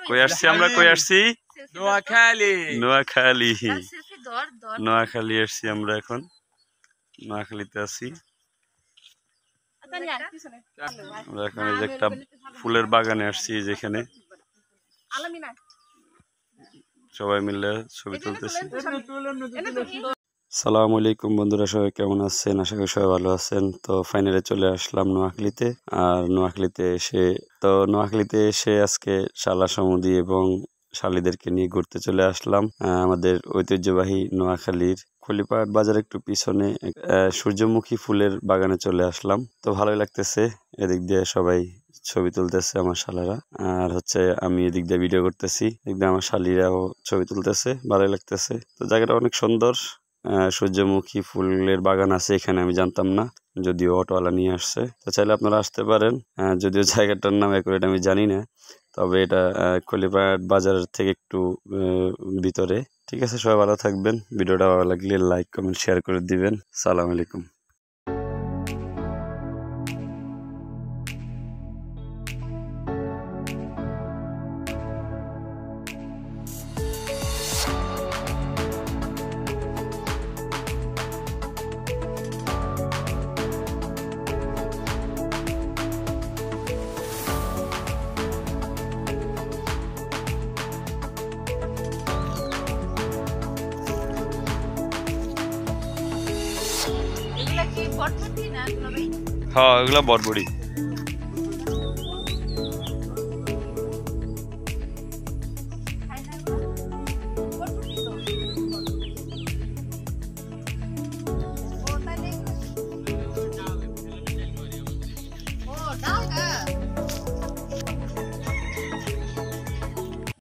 কই আসছি আমরা, কই আসছি? নোয়াখালী আসছি আমরা, এখন নোয়াখালীতে আছি আমরা। এখন এই যে একটা ফুলের বাগানে আসছি, যেখানে সবাই মিলে ছবি তুলতেছি। সালামু আলাইকুম বন্ধুরা, সবাই কেমন আছেন? আশা করি সবাই ভালো আছেন। তো ফাইনালি চলে আসলাম নোয়াখালীতে। আর নোয়াখালীতে এসে আজকে শালা সমুদি এবং শালীদেরকে নিয়ে ঘুরতে চলে আসলাম আমাদের ঐতিহ্যবাহী নোয়াখালীর খলিপাট বাজার একটু পিছনে সূর্যমুখী ফুলের বাগানে চলে আসলাম। তো ভালোই লাগতেছে, এদিক দিয়ে সবাই ছবি তুলতেছে আমার শালারা, আর আমি এদিক দিয়ে ভিডিও করতেছি, এদিক দিয়ে আমার শালীরাও ছবি তুলতেছে, ভালোই লাগতেছে। তো জায়গাটা অনেক সুন্দর, সূর্যমুখী ফুলের বাগান আছে এখানে, আমি জানতাম না, যদিও অটোওয়ালা নিয়ে আসছে। তো চাইলে আপনারা আসতে পারেন, যদিও জায়গাটার নাম অ্যাকুরেট আমি জানি না, তবে এটা খলিপাট বাজার থেকে একটু ভিতরে। ঠিক আছে, সবাই ভালো থাকবেন। ভিডিওটা ভালো লাগলে লাইক কমেন্ট শেয়ার করে দিবেন। সালাম আলাইকুম। হ্যাঁ, এগুলা বটবড়ি।